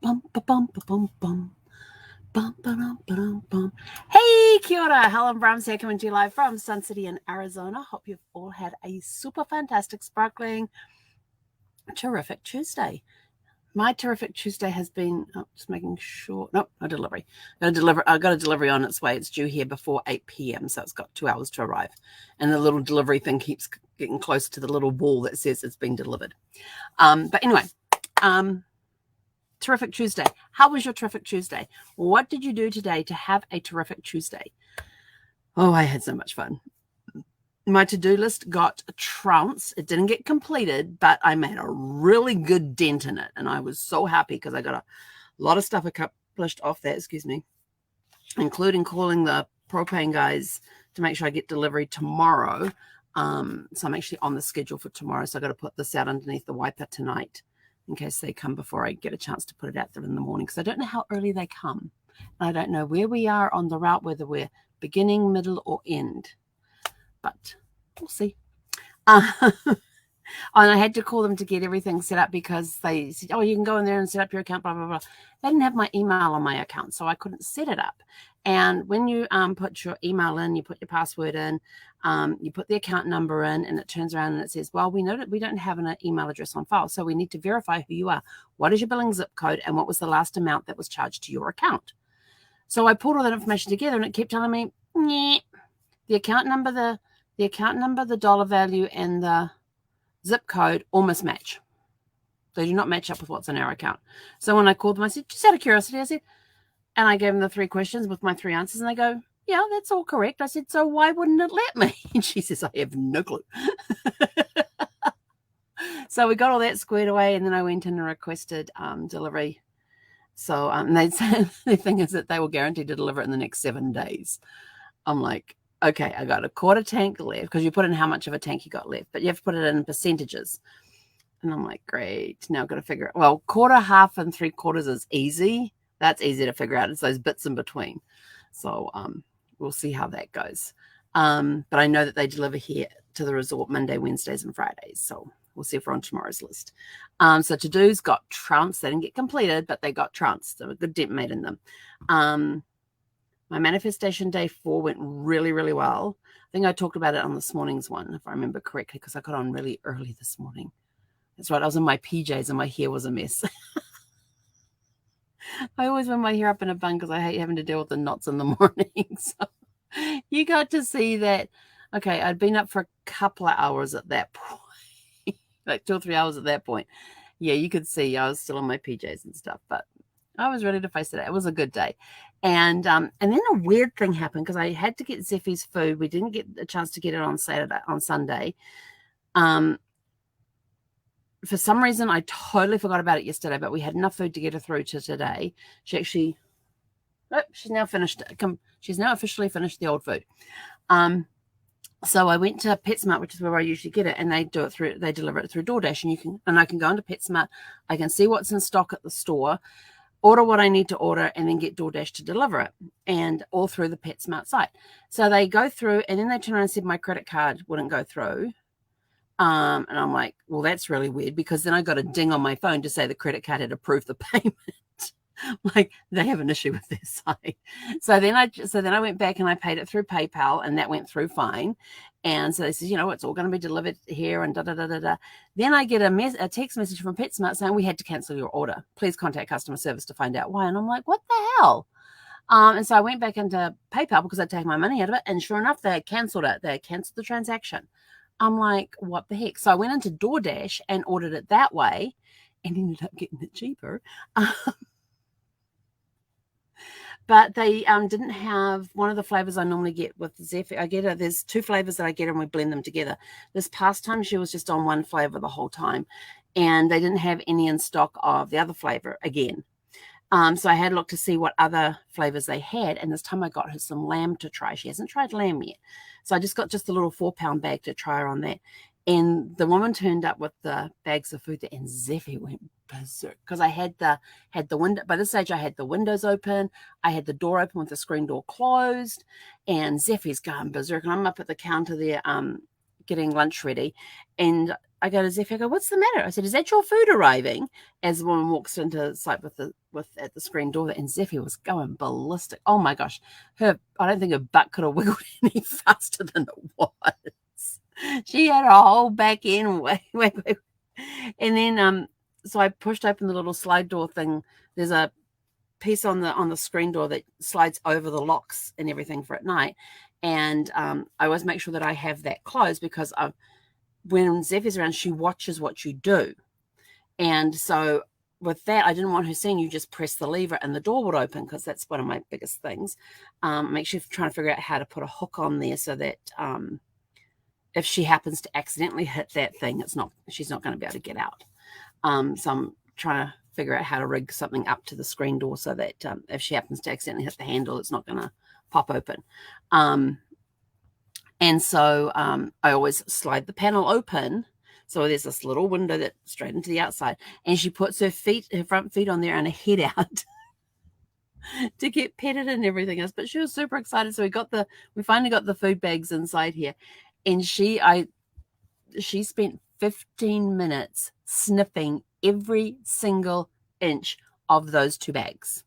Bum, ba, bum, ba, bum, bum. Bum, ba-dum, ba-dum, bum. Hey, kia ora. Helen Brahms here coming to you live from Sun City in Arizona. Hope you've all had a super fantastic, sparkling, terrific Tuesday. My terrific Tuesday has been just making sure. Nope, no delivery. I got a delivery on its way. It's due here before 8 p.m., so it's got 2 hours to arrive. And the little delivery thing keeps getting closer to the little wall that says it's been delivered. But anyway, terrific Tuesday. How was your terrific Tuesday? What did you do today to have a terrific Tuesday? Oh, I had so much fun. My to-do list got trounced. It didn't get completed, but I made a really good dent in it. And I was so happy because I got a lot of stuff accomplished off that, including calling the propane guys to make sure I get delivery tomorrow. So I'm actually on the schedule for tomorrow. So I got to put this out underneath the wiper tonight in case they come before I get a chance to put it out there in the morning, because I don't know how early they come. And I don't know where we are on the route, whether we're beginning, middle, or end. But we'll see. And I had to call them to get everything set up because they said, oh, you can go in there and set up your account, blah, blah, blah. They didn't have my email on my account, so I couldn't set it up. And when you put your email in, you put your password in, you put the account number in, and it turns around and it says, well, we know that we don't have an email address on file, so we need to verify who you are. What is your billing zip code, and what was the last amount that was charged to your account? So I pulled all that information together, and it kept telling me, the account number, the dollar value, and the zip code all mismatch. They do not match up with what's in our account. So when I called them, I said, just out of curiosity, and I gave them the 3 questions with my 3 answers, and they go, yeah, that's all correct. I said, so why wouldn't it let me? And she says, I have no clue. So we got all that squared away, and then I went in and requested delivery. So they said the thing is that they were guaranteed to deliver it in the next 7 days. I'm like, okay, I got a quarter tank left, because you put in how much of a tank you got left, but you have to put it in percentages. And I'm like, great. Now I've got to figure it. Well, quarter, half, and 3/4 is easy. That's easy to figure out. It's those bits in between. So we'll see how that goes. But I know that they deliver here to the resort Monday, Wednesdays, and Fridays. So we'll see if we're on tomorrow's list. So to-dos got trounced. They didn't get completed, but they got trounced. So a good dent made in them. My manifestation day 4 went really, really well. I think I talked about it on this morning's one, if I remember correctly, because I got on really early this morning. That's right. I was in my PJs and my hair was a mess. I always wear my hair up in a bun because I hate having to deal with the knots in the morning. So you got to see that. Okay, I'd been up for a couple of hours at that point, like 2 or 3 hours at that point. Yeah, you could see I was still in my PJs and stuff, but I was ready to face it. It was a good day. And then a weird thing happened because I had to get Zephy's food. We didn't get a chance to get it on Sunday. For some reason, I totally forgot about it yesterday, but we had enough food to get her through to today. She's now finished. She's now officially finished the old food. So I went to Petsmart, which is where I usually get it, and they deliver it through Doordash, and I can go into Petsmart. I can see what's in stock at the store, order what I need to order, and then get Doordash to deliver it, and all through the Petsmart site. So they go through, and then they turn around and said my credit card wouldn't go through. And I'm like, well, that's really weird, because then I got a ding on my phone to say the credit card had approved the payment. Like, they have an issue with their site. So then I went back and I paid it through PayPal, and that went through fine. And so they said, it's all going to be delivered here and da-da-da-da-da. Then I get a text message from PetSmart saying we had to cancel your order. Please contact customer service to find out why. And I'm like, what the hell? And so I went back into PayPal because I'd taken my money out of it. And sure enough, they had canceled it. They had canceled the transaction. I'm like, what the heck? So I went into DoorDash and ordered it that way and ended up getting it cheaper. But they didn't have one of the flavors I normally get with Zephy. There's 2 flavors that I get, and we blend them together. This past time, she was just on one flavor the whole time, and they didn't have any in stock of the other flavor again. So I had looked to see what other flavors they had, and this time I got her some lamb to try. She hasn't tried lamb yet. So I just got a little 4-pound bag to try her on that. And the woman turned up with the bags of food, and Zephy went berserk because I had the window. By this stage, I had the windows open. I had the door open with the screen door closed, and Zephy's going berserk. And I'm up at the counter there, getting lunch ready, and I go to Zephy, I go, what's the matter? I said, is that your food arriving? As the woman walks into sight at the screen door, and Zephy was going ballistic. Oh my gosh. I don't think her butt could have wiggled any faster than it was. She had a whole back end wag. And then so I pushed open the little slide door thing. There's a piece on the screen door that slides over the locks and everything for at night. And I always make sure that I have that closed, because when Zephy's around, she watches what you do. And so with that, I didn't want her seeing you just press the lever and the door would open, because that's one of my biggest things. I'm actually trying to figure out how to put a hook on there so that if she happens to accidentally hit that thing, she's not going to be able to get out. So I'm trying to figure out how to rig something up to the screen door so that if she happens to accidentally hit the handle, it's not going to pop open. And so I always slide the panel open. So there's this little window that straight into the outside. And she puts her front feet on there and her head out to get petted and everything else. But she was super excited. So we finally got the food bags inside here. And she spent 15 minutes sniffing every single inch of those 2 bags.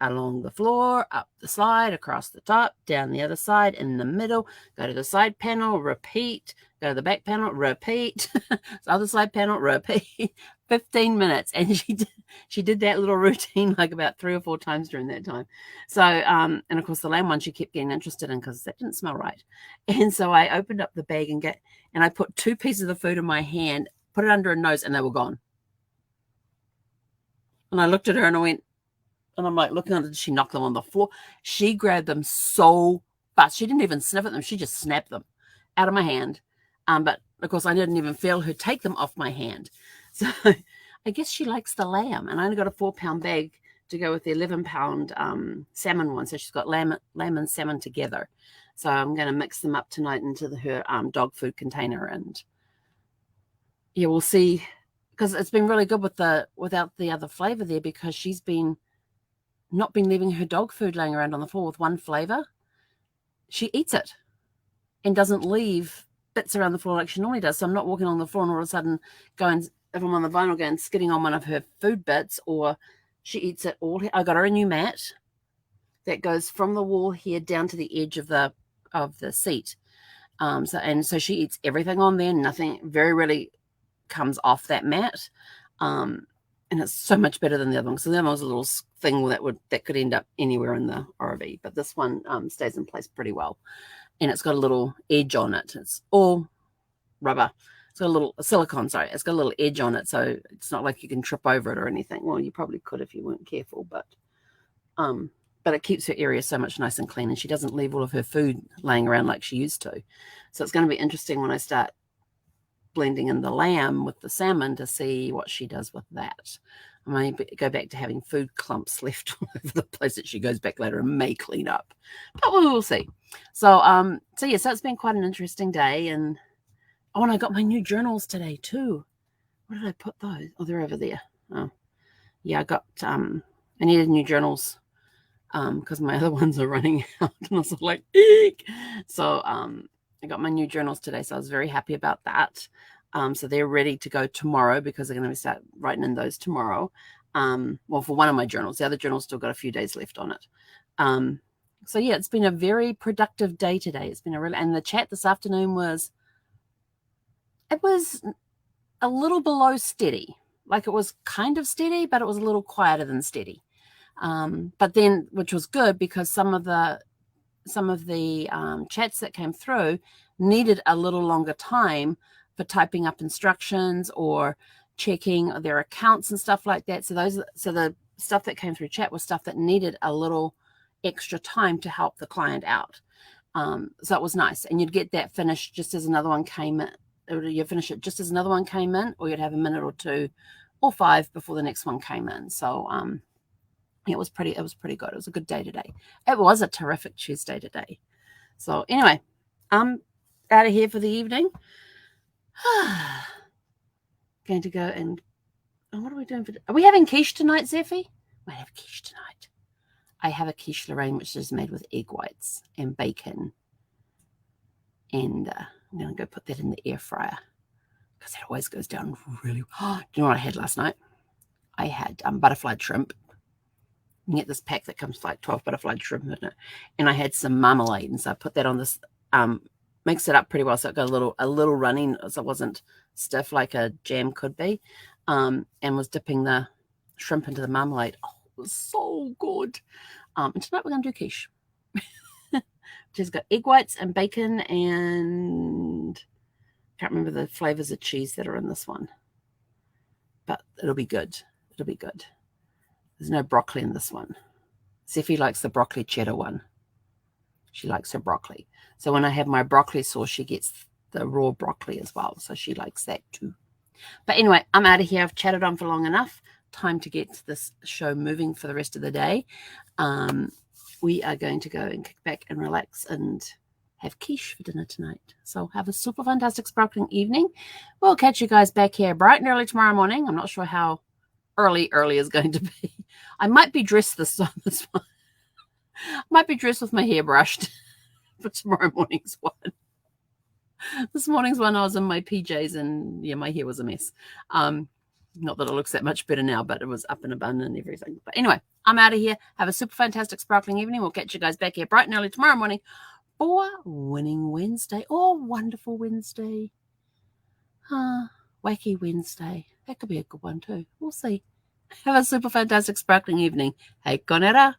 Along the floor, up the slide, across the top, down the other side, in the middle, go to the side panel, repeat, go to the back panel, repeat, other side panel, repeat, 15 minutes. And she did that little routine like about 3 or 4 times during that time. So, and of course the lamb one she kept getting interested in because that didn't smell right. And so I opened up the bag and I put 2 pieces of food in my hand, put it under her nose, and they were gone. And I looked at her and I went, and I'm like looking at her, did she knock them on the floor? She grabbed them so fast. She didn't even sniff at them. She just snapped them out of my hand. But of course, I didn't even feel her take them off my hand. So I guess she likes the lamb. And I only got a 4-pound bag to go with the 11-pound salmon one. So she's got lamb and salmon together. So I'm going to mix them up tonight into her dog food container. And yeah, we'll see. Because it's been really good without the other flavor there, because she's not been leaving her dog food laying around on the floor with one flavor. She eats it and doesn't leave bits around the floor like she normally does. So I'm not walking on the floor and all of a sudden if I'm on the vinyl, going skidding on one of her food bits, or she eats it all. I got her a new mat that goes from the wall here down to the edge of the seat. So she eats everything on there. Nothing very rarely comes off that mat. And it's so much better than the other one. So the other one was a little thing that could end up anywhere in the RV, but this one stays in place pretty well. And it's got a little edge on it. It's all rubber. It's got a little silicone. Sorry, it's got a little edge on it, so it's not like you can trip over it or anything. Well, you probably could if you weren't careful, but it keeps her area so much nice and clean, and she doesn't leave all of her food laying around like she used to. So it's going to be interesting when I start blending in the lamb with the salmon to see what she does with that. I may go back to having food clumps left all over the place that she goes back later and may clean up, but we will see. So so it's been quite an interesting day. And I got my new journals today too. Where did I put those? Oh, they're over there. Oh yeah, I got I needed new journals because my other ones are running out, and I was like, eek. So I got my new journals today, so I was very happy about that. So they're ready to go tomorrow, because they're going to start writing in those tomorrow. Well, for one of my journals. The other journal's still got a few days left on it. So yeah, it's been a very productive day today. It's been and the chat this afternoon was a little below steady. Like, it was kind of steady, but it was a little quieter than steady. But then, which was good, because some of the chats that came through needed a little longer time for typing up instructions or checking their accounts and stuff like that. So the stuff that came through chat was stuff that needed a little extra time to help the client out. So it was nice. And you'd get that finished just as another one came in. You finish it just as another one came in, or you'd have a minute or 2 or 5 before the next one came in. So it was pretty good. It was a good day today. It was a terrific Tuesday today. So anyway, I'm out of here for the evening. Going to go and what are we doing are we having quiche tonight, Zephy? We have quiche tonight. I have a quiche Lorraine, which is made with egg whites and bacon and I'm going to go put that in the air fryer because it always goes down really. Oh, do you know what I had last night? I had butterflied shrimp. You get this pack that comes with like 12 butterflied shrimp in it, and I had some marmalade, and so I put that on this. Mix it up pretty well so it got a little running, so it wasn't stiff like a jam could be, and was dipping the shrimp into the marmalade. Oh, it was so good. And tonight we're going to do quiche. Just got egg whites and bacon, and I can't remember the flavors of cheese that are in this one, but it'll be good. It'll be good. There's no broccoli in this one. Zephy likes the broccoli cheddar one. She likes her broccoli. So when I have my broccoli sauce, she gets the raw broccoli as well. So she likes that too. But anyway, I'm out of here. I've chatted on for long enough. Time to get this show moving for the rest of the day. We are going to go and kick back and relax and have quiche for dinner tonight. So have a super fantastic sparkling evening. We'll catch you guys back here bright and early tomorrow morning. I'm not sure how early is going to be. I might be dressed this one. I might be dressed with my hair brushed for tomorrow morning's one. This morning's one I was in my PJs and yeah, my hair was a mess. Not that it looks that much better now, but it was up in a bun and everything. But anyway, I'm out of here. Have a super fantastic sparkling evening. We'll catch you guys back here bright and early tomorrow morning for Winning Wednesday. Oh, wonderful Wednesday. Wacky Wednesday. That could be a good one too. We'll see. Have a super fantastic sparkling evening. Hei konera.